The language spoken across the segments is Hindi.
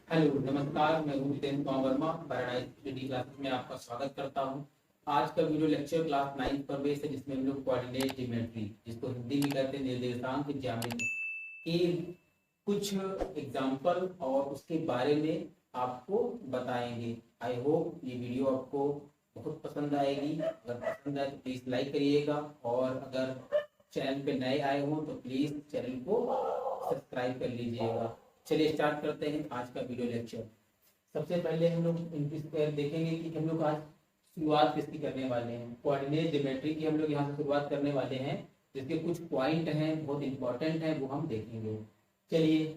हेलो नमस्कार, मैं हूँ Jitendra Kumar Verma. Paradise study classes में आपका स्वागत करता हूँ। आज का वीडियो लेक्चर क्लास 9 पर बेस है, जिसमें हम लोग कोऑर्डिनेट ज्योमेट्री, जिसको हिंदी में कहते हैं निर्देशांक ज्यामिति के कुछ एग्जाम्पल और उसके बारे में आपको बताएंगे। आई होप ये वीडियो आपको बहुत पसंद आएगी। अगर पसंद आए तो प्लीज़ लाइक करिएगा, और अगर चैनल पे नए आए हों तो प्लीज़ चैनल को सब्सक्राइब कर लीजिएगा। चलिए स्टार्ट करते हैं आज का वीडियो लेक्चर। सबसे पहले हम लोग इनकी देखेंगे कि हम लोग आज शुरुआत किसकी करने वाले हैं। कोऑर्डिनेट ज्योमेट्री की हम लोग यहाँ से शुरुआत करने वाले हैं, जिसके कुछ पॉइंट हैं बहुत इंपॉर्टेंट हैं, वो हम देखेंगे। चलिए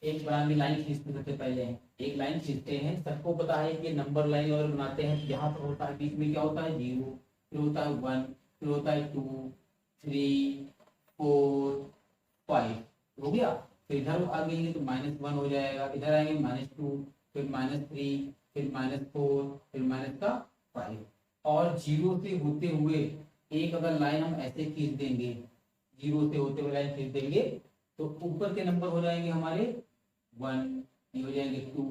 एक बार में लाइन खींचते हैं। सबसे पहले एक लाइन खींचते हैं। सबको पता है कि नंबर लाइन अगर बनाते हैं तो यहाँ पर होता है, बीच में क्या होता है 0, फिर होता है 1, फिर होता है 2, 3, 4, 5, हो गया। फिर इधर आ गएंगे तो -1 हो जाएगा, इधर आएंगे -2, फिर -3, फिर -4, फिर -5। और 0 से होते हुए एक अगर लाइन हम ऐसे खींच देंगे, 0 से होते हुए लाइन खींच देंगे, तो ऊपर के नंबर हो जाएंगे हमारे 1, ये हो जाएंगे 2,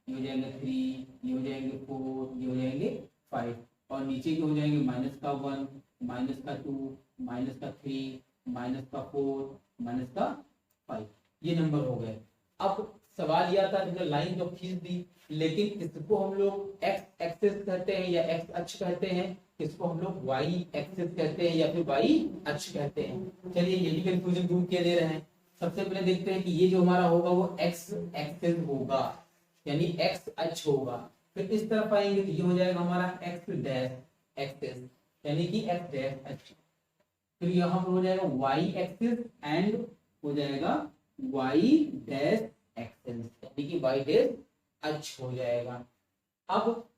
ये हो जाएंगे 3, ये हो जाएंगे 4, ये हो जाएंगे 5, और नीचे के हो जाएंगे -1, -2, -3, -4, -5। ये नंबर हो गए। अब सवाल यह था कि लाइन तो खींच दी, लेकिन इसको हम लोग एक्स एक्सिस कहते हैं या एक्स अक्ष कहते हैं, इसको हम लोग वाई एक्सिस कहते हैं या फिर वाई अक्ष कहते हैं। चलिए ये भी कंफ्यूजन दूर किए दे रहे हैं। सबसे पहले देखते हैं कि ये जो हमारा होगा वो एक्स एक्सिस होगा, यानी एक्स अक्ष होगा। फिर इस तरफ आएंगे तो ये हो जाएगा हमारा एक्स डैश एक्सिस, यानी कि एक्स डैश अक्ष। फिर यहाँ पर हो जाएगा वाई एक्सिस एंड हो जाएगा वाई डैश एक्सिस, यानी कि वाई डैश अक्ष हो जाएगा। अब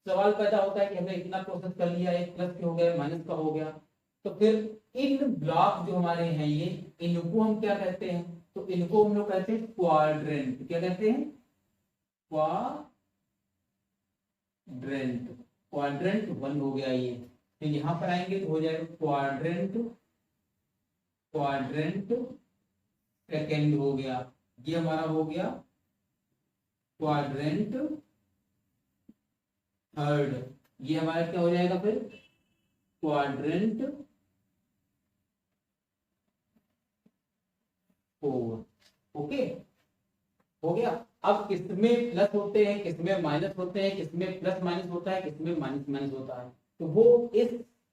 सवाल पैदा होता है कि हमने इतना प्रोसेस कर लिया, एक प्लस का हो गया, माइनस का हो गया, तो फिर इन ब्लॉक जो हमारे हैं ये, इनको हम क्या कहते हैं? तो इनको हम लोग कहते हैं क्वाड्रेंट। क्या कहते हैं? क्वाड्रेंट। क्वाड्रेंट 1 हो गया ये। तो यहाँ पर आएंगे तो हो जाएगा क्वाड्रेंट, क्वाड्रेंट सेकेंड हो गया। ये हमारा हो गया क्वाड्रेंट थर्ड। ये हमारा क्या हो जाएगा फिर? Quadrant fourth. ओके, हो गया। अब किसमें प्लस होते हैं, किसमें माइनस होते हैं, किसमें प्लस माइनस होता है, किसमें माइनस माइनस होता है, तो वो इस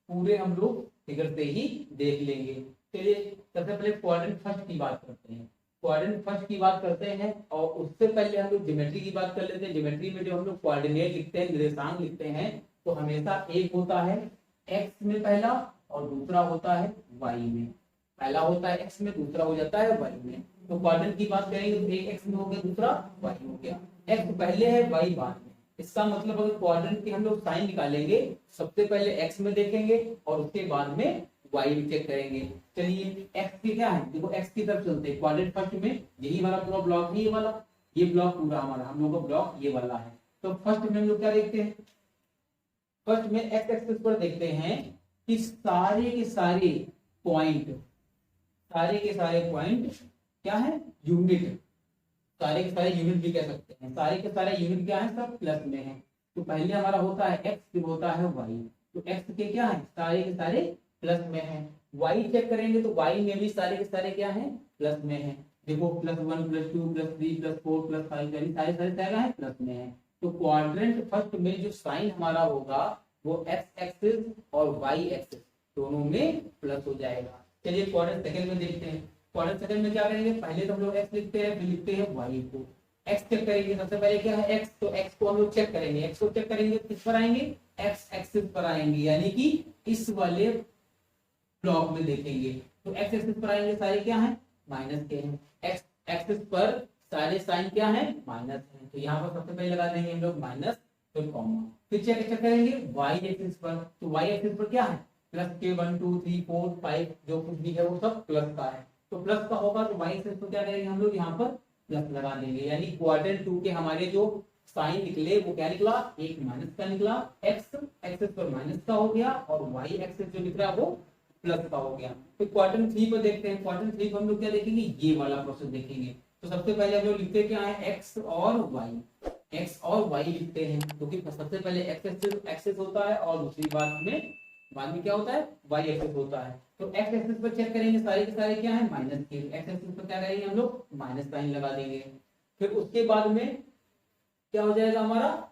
पूरे हम लोग फिगर से ही देख लेंगे। चलिए सबसे पहले क्वाड्रेंट फर्स्ट की बात करते हैं। क्वाड्रेंट फर्स्ट की बात करते हैं, और उससे पहले हम लोग ज्योमेट्री की बात कर लेते हैं। ज्योमेट्री में जो हम लोग कोऑर्डिनेट लिखते हैं, निर्देशांक लिखते हैं, तो हमेशा एक होता है एक्स में पहला, और दूसरा होता है वाई में। पहला होता है एक्स में, दूसरा हो जाता है वाई में। तो क्वाड्रेंट की बात करेंगे तो एक एक्स में हो गया, दूसरा वाई हो गया। एक्स पहले है, वाई बाद में। इसका मतलब अगर क्वाड्रेंट के हम लोग साइन निकालेंगे, सबसे पहले एक्स में देखेंगे और उसके बाद में वाई में चेक करेंगे। चलिए एक्स की क्या है, देखो एक्स की तरफ चलते हैं। क्वाड्रेंट फर्स्ट में यही वाला पूरा ब्लॉक है, ये वाला, ये ब्लॉक पूरा हमारा, हम लोग का ब्लॉक ये वाला है। तो फर्स्ट में हम लोग क्या देखते हैं? फर्स्ट में एक्स एक्सिस पर देखते हैं कि सारे के सारे पॉइंट, सारे के सारे पॉइंट क्या है? यूनिट। सारे के सारे यूनिट भी कह सकते हैं। सारे के सारे यूनिट क्या है? सब प्लस में है। तो पहले हमारा होता है एक्स, फिर होता है वाई। तो एक्स के क्या है? सारे के सारे प्लस में है। वाई चेक करेंगे तो वाई में भी सारे के सारे क्या है? प्लस में है। देखो +1, +2, +3, +4, +5, यानी सारे सारे क्या है? प्लस में है। तो क्वाड्रेंट फर्स्ट में जो साइन हमारा होगा वो एक्स एक्सिस और वाई एक्सिस दोनों में प्लस हो जाएगा। चलिए क्वाड्रेंट सेकंड में देखते हैं। क्वाड्रेंट सेकंड में क्या करेंगे? पहले तो हम लोग एक्स लिखते हैं, फिर लिखते हैं वाई को। एक्स चेक करेंगे, सबसे पहले क्या है? एक्स। तो एक्स को हम लोग चेक करेंगे। एक्स को चेक करेंगे किस पर आएंगे? एक्स एक्सिस पर आएंगे, यानी कि इस वाले ब्लॉक में देखेंगे। तो एक्स एक्सिस पर आएंगे, सारे क्या है? माइनस के हैं। एक्स एक्सिस पर सारे साइन क्या है? माइनस है। तो यहाँ पर सबसे पहले लगा देंगे हम लोग माइनस, फिर कॉमा। फिर चेक करेंगे वाई एक्सिस पर। तो वाई एक्सिस पर क्या है? प्लस के 1, 2, 3, 4, 5 जो कुछ भी है वो सब प्लस का है। तो प्लस का होगा तो वाई एक्सिस पर क्या करेंगे हम लोग? यहाँ पर प्लस लगा देंगे। यानी क्वाड्रेंट 2 के हमारे जो साइन निकले वो क्या निकला? एक माइनस का निकला। एक्स एक्सिस पर माइनस का हो गया, और वाई एक्सिस जो निकला वो प्लस का हो गया। फिर क्वाड्रेंट 3 पर देखते हैं। क्वाड्रेंट 3 पर हम लोग क्या देखेंगे? ये वाला प्रोसेस देखेंगे। तो सबसे पहले हम लोग लिखते क्या है, एक्स और वाई लिखते हैं, क्योंकि सबसे पहले एक्स एक्सेस होता है और दूसरी बाद में क्या होता है, वाई एक्सेस होता है। तो एक्स एक्सेस पर चेक करेंगे, सारे के सारे क्या है, माइनस के। एक्स एक्सेस पर क्या करेंगे हम लोग, माइनस साइन लगा देंगे। फिर उसके बाद में क्या हो जाएगा हमारा,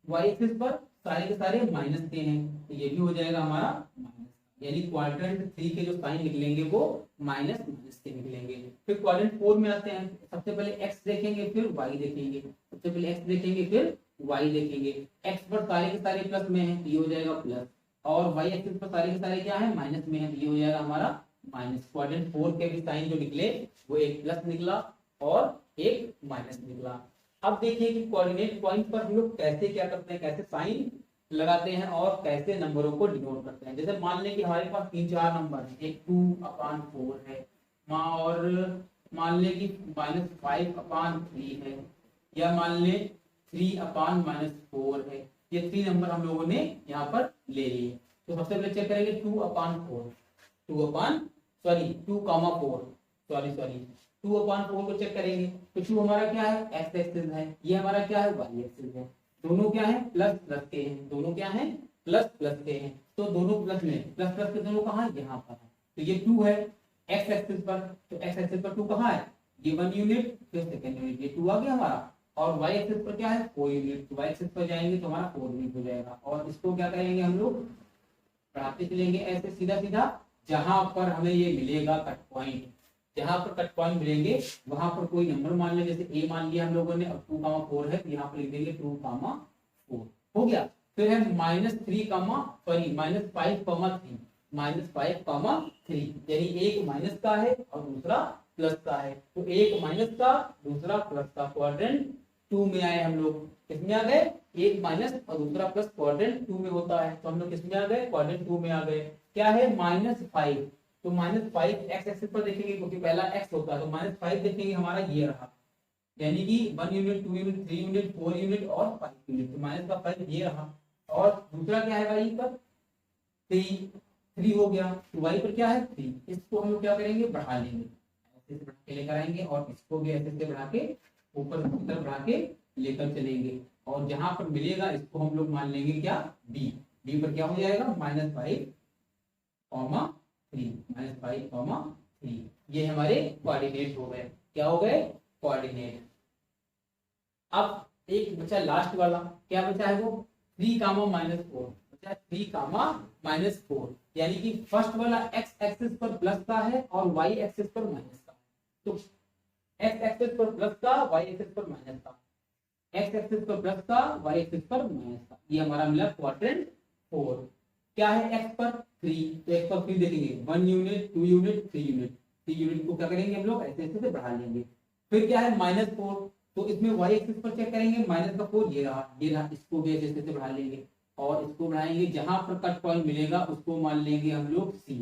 वाई एक्सिस पर सारे के सारे माइनस के हैं, तो ये भी हो जाएगा हमारा माइनस, यानी क्वाड्रेंट 3 के जो साइन निकलेंगे वो माइनस के निकलेंगे। फिर क्वाड्रेंट 4 में आते हैं, सबसे पहले एक्स देखेंगे फिर वाई देखेंगे, सबसे पहले एक्स देखेंगे फिर वाई देखेंगे। एक्स पर सारे के सारे प्लस में है, तो ये हो जाएगा प्लस, और वाई एक्सिस पर सारे के सारे क्या है, माइनस में है, तो ये हो जाएगा हमारा माइनस। क्वाड्रेंट 4 के भी साइन जो निकले वो एक प्लस निकला और एक माइनस निकला। अब देखिए कि कोऑर्डिनेट पॉइंट पर हम लोग कैसे क्या करते हैं, कैसे साइन लगाते हैं और कैसे नंबरों को डिनोट करते हैं। जैसे मान लें कि हमारे पास 3-4 नंबर है, एक 2/4 है, और मान लें कि -5/3 है, या मान लें 3/-4 है। ये 3 नंबर हम लोगों ने यहाँ पर ले लिए। तो सबसे पहले चेक करेंगे 2/4 को चेक करेंगे। तो 2 हमारा क्या है, एक्स एक्सिस है, ये हमारा क्या है, वाई एक्सिस है। दोनों क्या है, प्लस प्लस के हैं, दोनों क्या है, प्लस प्लस के हैं। तो दोनों प्लस में प्लस प्लस के दोनों कहाँ, यहाँ पर है। तो ये 2 है एक्स एक्सिस पर, तो एक्स एक्सिस पर 2 कहाँ है, ये 1 यूनिट, फिर सेकंड यूनिट, ये 2 आ गया हमारा। और वाई एक्सिस पर क्या है, 4 यूनिट, तो वाई एक्सिस पर जाएंगे तो हमारा 4 यूनिट हो जाएगा। और इसको क्या करेंगे हम लोग, बढ़ाते चलेंगे ऐसे सीधा सीधा, जहां पर हमें ये मिलेगा कट पॉइंट, जहां पर कट पॉइंट मिलेंगे वहां पर कोई नंबर मान लें, जैसे ए मान लिया हम लोगों ने, अब 2,4 है, तो यहाँ पर लिख देंगे 2,4 हो गया। फिर है -5,3 यानी एक माइनस का है और दूसरा प्लस का है, तो एक माइनस का दूसरा प्लस का। क्वाड्रेंट 2 में आए हम लोग, किसमें आ गए, एक माइनस और दूसरा प्लस क्वाड्रेंट 2 में होता है, तो हम लोग किसमें आ गए, क्वाड्रेंट 2 में आ गए। क्या है, -5, तो -5 एक्स एक्सिस पर देखेंगे क्योंकि पहला एक्स होता है, तो -5 देखेंगे हमारा ये रहा, यानी कि 1 यूनिट, 2 यूनिट, 3 यूनिट, 4 यूनिट और 5 यूनिट, तो माइनस का 5 ये रहा। और दूसरा क्या है वाई पर, 3 हो गया, तो वाई पर क्या है 3, इसको हम लोग क्या करेंगे, बढ़ा लेंगे, ऐसे से बढ़ा के लेकर आएंगे, और इसको भी ऐसे से बढ़ा के ऊपर की तरफ बढ़ा के लेकर चलेंगे, और जहां पर मिलेगा इसको हम लोग मान लेंगे क्या, बी पर क्या हो जाएगा, -5, -5, ये हमारे कोऑर्डिनेट हो गए। क्या हो गए, कोऑर्डिनेट। अब एक बचा लास्ट वाला, क्या बचा है वो, 3,-4 बचा, 3,-4, यानी कि फर्स्ट वाला एक्स एक्सिस पर प्लस का है और वाई एक्सिस पर माइनस का। तो एक्स एक्सिस पर प्लस का, वाई एक्सिस पर माइनस का, एक्स एक्सिस पर प्लस का, वाई एक्सिस पर माइनस का, ये हमारा मिला क्वाड्रेंट 4। क्या है एक्स पर 3, तो एक्स पर 3 देखेंगे, 1 यूनिट, 2 यूनिट, 3 यूनिट, 3 यूनिट को क्या करेंगे हम लोग, ऐसे ऐसे से बढ़ा लेंगे। फिर क्या है -4, तो इसमें वाई एक्सिस पर चेक करेंगे, माइनस का 4 ये रहा, इसको भी ऐसे ऐसे बढ़ा लेंगे, और इसको बढ़ाएंगे, जहां पर कट पॉइंट मिलेगा उसको मान लेंगे हम लोग सी,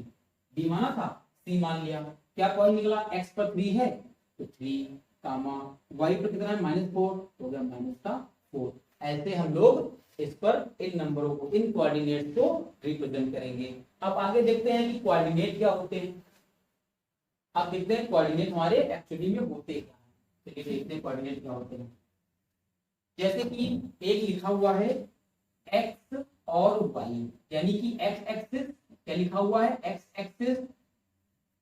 बी माना था, सी मान लिया। क्या पॉइंट निकला, एक्स पर 3 है तो 3, वाई पर कितना है, -4, तो हो गया -4। ऐसे हम लोग इस पर इन नंबरों को, इन कोऑर्डिनेट्स को रिप्रेजेंट करेंगे। अब आगे देखते हैं कि कोऑर्डिनेट क्या होते हैं। अब देखते हैं कोऑर्डिनेट हमारे एक्चुअली में होते क्या हैं। चलिए देखते हैं कोऑर्डिनेट क्या होते हैं। जैसे कि एक लिखा हुआ है x और y, यानी कि x एक्सिस क्या लिखा हुआ है, x एक्सिस,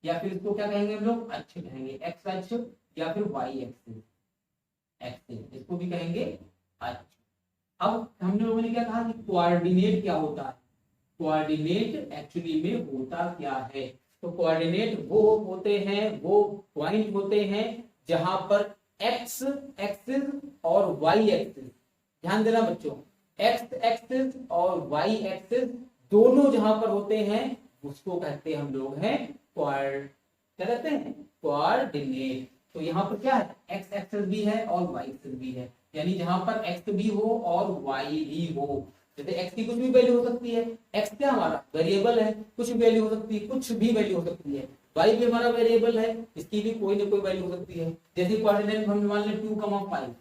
या फिर इसको क्या कहेंगे हम लोग, अक्ष कहेंगे, x अक्ष, या फिर y एक्सिस, इसको भी कहेंगे अक्ष। अब हम लोगों ने क्या कहा कि कोऑर्डिनेट क्या होता है, कोऑर्डिनेट एक्चुअली में होता क्या है। तो कोऑर्डिनेट वो होते हैं, वो पॉइंट होते हैं जहां पर x एक्सिस और y एक्सिस, ध्यान देना बच्चों, x एक्सिस और y एक्सिस दोनों जहां पर होते हैं उसको कहते हम लोग हैं क्या कहते हैं, कोऑर्डिनेट। तो यहाँ पर क्या है, x एक्सिस भी है और y एक्सिस भी है, यानी जहां पर x भी हो और y भी हो। जैसे x की कुछ भी वैल्यू हो सकती है, x क्या हमारा वेरिएबल है, कुछ भी वैल्यू हो सकती है, कुछ भी वैल्यू हो सकती है। y भी हमारा वेरिएबल है, इसकी भी कोई ना कोई वैल्यू हो सकती है। जैसे कोऑर्डिनेट हम मान लें 2,5,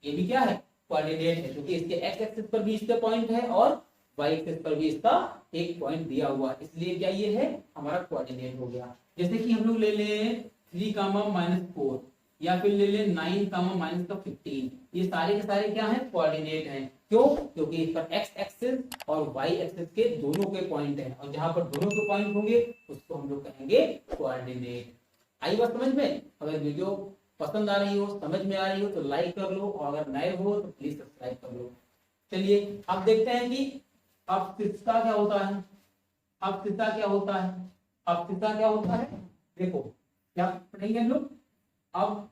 ये भी क्या है, कोऑर्डिनेट है, क्योंकि इसके x एक्सिस पर भी इसका पॉइंट है और y एक्सिस पर भी इसका एक पॉइंट दिया हुआ, इसलिए क्या ये है हमारा कोऑर्डिनेट हो गया। जैसे कि हम लोग ले लें 3,-4, या फिर ले लें 9 कामा माइनस का 15, ये सारे के सारे क्या हैं, कोऑर्डिनेट हैं। क्यों? क्योंकि इस पर एक्स एक्सिस और वाई एक्सिस के दोनों के पॉइंट हैं, और जहां पर दोनों के पॉइंट होंगे उसको हम लोग कहेंगे कोऑर्डिनेट। आई बात समझ में? अगर वीडियो पसंद आ रही हो, समझ में आ रही हो, तो लाइक कर लो, और अगर नए हो तो प्लीज सब्सक्राइब कर लो। चलिए अब देखते हैं कि अब्सिस्सा क्या होता है। अब्सिस्सा क्या होता है? अब्सिस्सा क्या होता है? देखो क्या पढ़ेंगे हम लोग। अब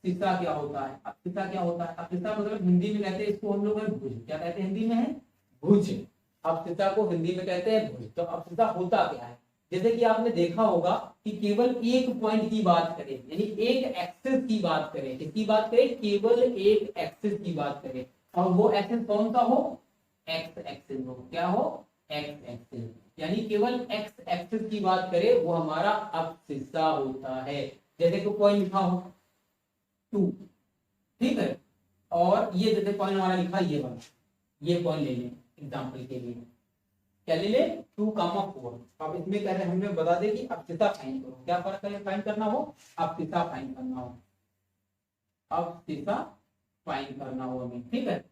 सिसा क्या होता है? अब सिसा क्या होता है? अब सिसा मतलब हिंदी में कहते हैं इसको हम लोग भुज। क्या कहते हैं हिंदी में? है भुज। अब सिसा को हिंदी में कहते हैं भुज। तो अब सिसा होता क्या है? जैसे कि आपने देखा होगा कि केवल एक पॉइंट की बात करें, यानी एक एक्सिस की बात करें, किसकी बात करें? केवल एक एक्सिस की बात करें, और वो एक्सिस कौन सा हो? एक्स एक्सिस हो। क्या हो? X axis. यानी केवल एक्स एक्सिस की बात करें वो हमारा अब्सिस्सा होता है। जैसे कि पॉइंट लिखा हो 2, ठीक है, और ये जैसे पॉइंट हमारा लिखा ये वाला, ये पॉइंट ले लें एग्जांपल के लिए। क्या ले लें? 2,4। अब इसमें कह रहे हमने बता दें कि अब्सिस्सा फाइंड करो। क्या फर्क है फाइंड करना हो? अब्सिस्सा फाइंड करना हो, अब्सिस्सा फाइंड करना हो हमें, ठीक है।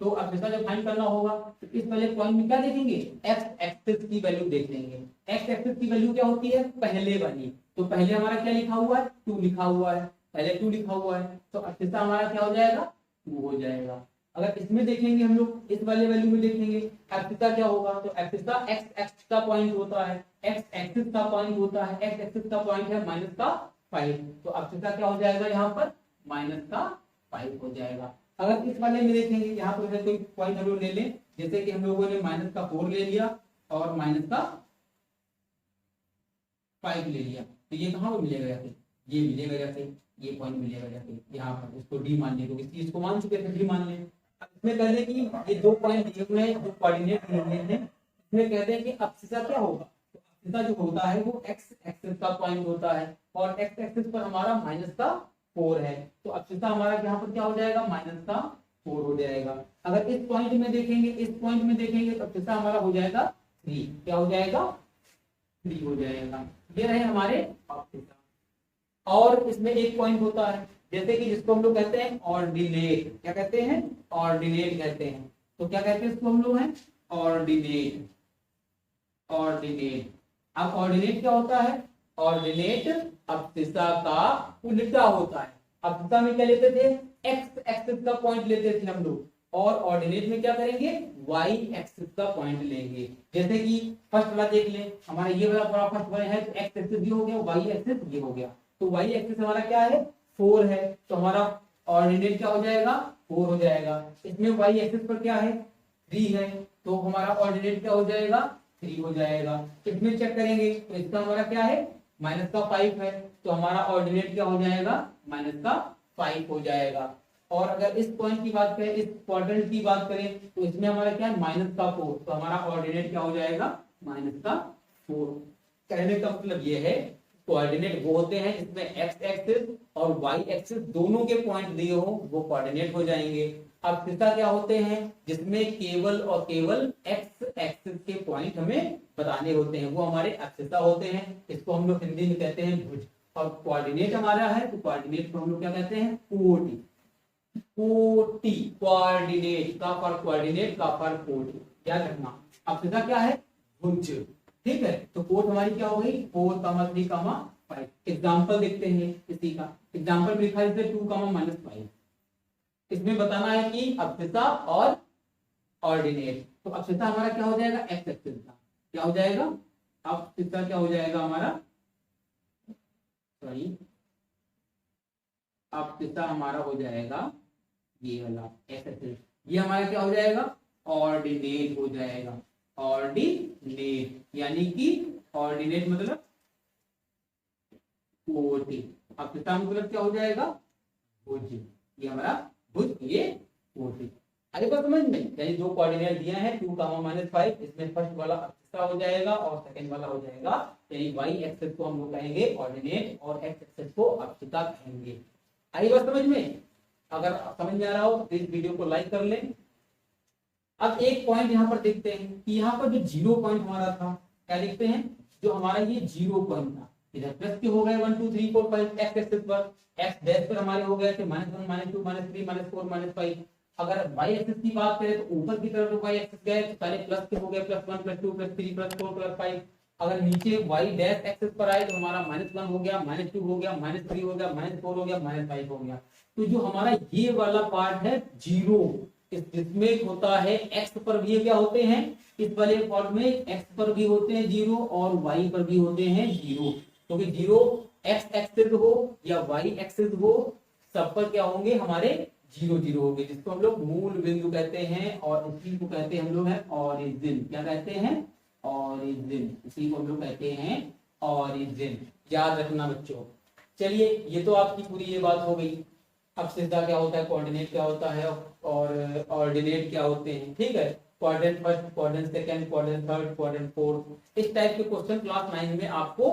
तो अब्सिस्सा जब फाइंड करना होगा तो इस वाले पॉइंट में क्या देखेंगे? एक्स एक्सिस की वैल्यू देख लेंगे। एक्स एक्सिस की वैल्यू क्या होती है? पहले वाली। तो पहले हमारा क्या लिखा हुआ है? 2 लिखा हुआ है, पहले 2 लिखा हुआ है, तो अब्सिस्सा हमारा क्या हो जाएगा? 2 हो जाएगा। अगर इसमें देखेंगे हम लोग, इस वाले वैल्यू में देखेंगे, अब्सिस्सा क्या होगा? तो अब्सिस्सा एक्स एक्सिस का पॉइंट होता है, एक्स एक्सिस का पॉइंट होता है, एक्स एक्सिस का पॉइंट है -5। तो अब्सिस्सा क्या हो जाएगा यहाँ पर? -5 हो जाएगा। अगर इस वाले में देखेंगे, यहाँ पर कोई पॉइंट हम लोग ले लें, जैसे कि हम लोगों ने -4 ले लिया और -5 ले लिया, तो ये कहाँ पर मिलेगा? जाके ये मिलेगा, जाके ये पॉइंट मिलेगा, जाके यहाँ पर इसको डी मान लें, क्योंकि इस चीज को मान चुके थे, डी मान लें। अब इसमें कह दें कि ये 2 पॉइंट दिए हुए हैं, जो कोऑर्डिनेट दिए हुए हैं, इसमें कहते हैं कि अब्सिस्सा क्या होगा? तो अब्सिस्सा जो होता है वो एक्स एक्सिस का पॉइंट होता है, और एक्स एक्सिस पर हमारा -4 है, तो अब्सिस्सा हमारा यहाँ पर क्या हो जाएगा? -4 हो जाएगा। अगर इस पॉइंट में देखेंगे, इस पॉइंट में देखेंगे, तो अब्सिस्सा हमारा हो जाएगा 3। क्या हो जाएगा? 3 हो जाएगा। ये रहे हमारे अब्सिस्सा। और इसमें एक पॉइंट होता है, जैसे कि जिसको हम लोग कहते हैं ऑर्डिनेट। क्या कहते हैं? ऑर्डिनेट कहते हैं। तो क्या कहते हैं इसको हम लोग? हैं ऑर्डिनेट। ऑर्डिनेट। अब ऑर्डिनेट क्या होता है? ऑर्डिनेट अब्सिस्सा का उल्टा होता है। अब्सिस्सा में क्या लेते थे? एक्स एक्सिस का पॉइंट लेते थे हम लोग, और ऑर्डिनेट में क्या करेंगे? वाई एक्सिस का पॉइंट लेंगे। जैसे कि फर्स्ट वाला देख लें, हमारा ये वाला पूरा फर्स्ट वाला है, तो एक्स एक्सिस ये हो गया, वाई एक्सिस ये हो गया। तो वाई एक्सिस हमारा क्या है? 4 है, तो हमारा ऑर्डिनेट क्या हो जाएगा? 4 हो जाएगा। इसमें वाई एक्सिस पर क्या है? 3 है, तो हमारा ऑर्डिनेट क्या हो जाएगा? 3 हो जाएगा। इसमें चेक करेंगे तो इसका हमारा क्या है? -5 है, तो हमारा ऑर्डिनेट क्या हो जाएगा? -5 हो जाएगा। और अगर इस पॉइंट की बात करें, इस क्वाड्रेंट की बात करें, तो इसमें हमारा क्या है? -4, तो हमारा ऑर्डिनेट क्या हो जाएगा? -4। कहने का मतलब ये है, कोऑर्डिनेट वो होते हैं जिसमें एक्स एक्सिस और वाई एक्सिस दोनों के पॉइंट दिए हो, वो कोऑर्डिनेट हो जाएंगे। अब सिसा क्या होते हैं? जिसमें केवल और केवल एक्स एक्सिस के पॉइंट हमें बताने होते हैं, वो हमारे अब्सिस्सा होते हैं। इसको हम लोग हिंदी में कहते हैं भुज। और कोऑर्डिनेट हमारा है, तो कोऑर्डिनेट को हम लोग क्या कहते हैं? कोटि। कोटि, कोऑर्डिनेट का फॉर कोऑर्डिनेट का फॉर कोटि, याद रखना। अब्सिस्सा क्या है? भुज, ठीक है। तो कोट हमारी क्या हो गई? 4,3,5। एग्जाम्पल देखते हैं इसी का। एग्जाम्पल में लिखा है 2,-5। इसमें बताना है कि अब्सिस्सा और ऑर्डिनेट। तो अब्सिस्सा हमारा क्या हो जाएगा? एक्स एक्सिस का क्या हो जाएगा? अब्सिस्सा क्या हो जाएगा हमारा? सॉरी, अब्सिस्सा हमारा हो जाएगा ये वाला एक्स एक्सिस। ये हमारा क्या हो जाएगा? ऑर्डिनेट हो जाएगा। ऑर्डिनेट यानी कि ऑर्डिनेट मतलब कोटि। अब्सिस्सा मतलब क्या हो जाएगा? भुज। ये हमारा भुज, ये कोटि। आगे बात समझ में? यानी दो कोऑर्डिनेट दिए हैं 2,-5, इसमें फर्स्ट वाला अब्सिस्सा हो जाएगा और सेकंड वाला हो जाएगा, यानी वाई एक्सिस को हम लोग कहेंगे ऑर्डिनेट और एक्स एक्सिस को अब्सिस्सा कहेंगे। आई बात समझ में? अगर समझ में आ रहा हो तो इस वीडियो को लाइक कर लें। अब एक पॉइंट यहाँ पर देखते हैं कि यहाँ पर जो 0 पॉइंट हमारा था, क्या देखते हैं? जो हमारा ये 0 पॉइंट था, इधर प्लस के हो गए 1 2 3 4 5 एक्स एक्सिस पर, एक्स डैश पर हमारे हो गए थे -1 -2 -3 -4 -5। अगर वाई एक्सिस की बात करें तो ऊपर की तरफ तो वाई एक्सिस गए तो पहले प्लस के हो गए +1 +2 +3 +4 +5। अगर नीचे वाई डैश एक्सिस पर आए तो हमारा -1 हो गया, -2 हो गया, -3 हो गया, -4 हो गया, -5 हो गया। तो जो हमारा ये वाला पार्ट है जीरो, इसमें होता है एक्स पर भी क्या होते हैं, इस वाले फॉर्म में एक्स पर भी होते हैं जीरो और वाई पर भी होते हैं जीरो। क्योंकि जीरो एक्स एक्सिस हो या वाई एक्सिस हो, सब पर क्या होंगे हमारे जीरो जीरो होंगे, जिसको हम लोग मूल बिंदु कहते हैं। और इसी को कहते हैं हम लोग है ऑरिजिन। क्या कहते हैं, ऑरिजिन। इसी को हम लोग कहते हैं ऑरिजिन। याद रखना बच्चों। चलिए ये तो आपकी पूरी ये बात हो गई। अब सीधा क्या होता है, कोऑर्डिनेट क्या होता है और ऑर्डिनेट क्या होते हैं। ठीक है, quadrant first, quadrant second, quadrant third, quadrant fourth, इस टाइप के क्वेश्चन क्लास 9 में आपको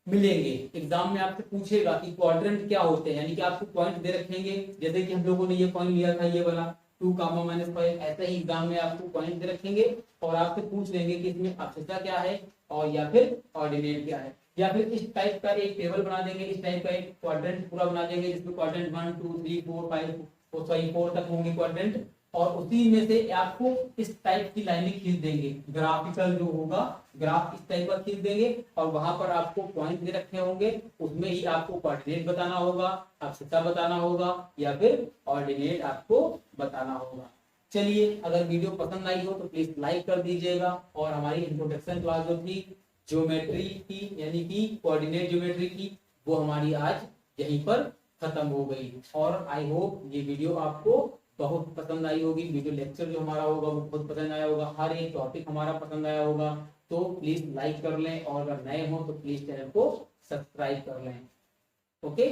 मिलेंगे। एग्जाम में आपसे पूछेगा कि क्वाड्रेंट क्या होते हैं, यानी कि आपको पॉइंट दे रखेंगे, जैसे कि हम लोगों ने ये पॉइंट लिया था ये वाला 2, -5, ऐसे ही एग्जाम में आपको पॉइंट दे रखेंगे और आपसे पूछ लेंगे कि इसमें अक्षता क्या है और या फिर ऑर्डिनेट क्या है। या फिर इस टाइप का एक टेबल बना देंगे, इस टाइप का एक क्वाड्रेंट पूरा बना देंगे जिसमें क्वाड्रेंट 1 2 3 4 5 4 तक होंगे क्वाड्रेंट, और उसी में से आपको इस टाइप की लाइनें खींच देंगे। ग्राफिकल जो होगा ग्राफ इस टाइप का खींच देंगे और वहां पर आपको पॉइंट दे रखे होंगे, उसमें ही आपको कोऑर्डिनेट बताना होगा, अक्षता बताना होगा या फिर ऑर्डिनेट आपको बताना होगा। चलिए अगर वीडियो पसंद आई हो तो प्लीज लाइक कर दीजिएगा। और हमारी इंट्रोडक्शन क्लास जो थी ज्योमेट्री की, यानी कि कोऑर्डिनेट ज्योमेट्री की, वो हमारी आज यहीं पर खत्म हो गई। और आई होप ये वीडियो आपको बहुत पसंद आई होगी। वीडियो लेक्चर जो हमारा होगा वो बहुत पसंद आया होगा, हर एक टॉपिक हमारा पसंद आया होगा। तो प्लीज लाइक कर लें और अगर नए हो तो प्लीज चैनल को सब्सक्राइब कर लें। ओके।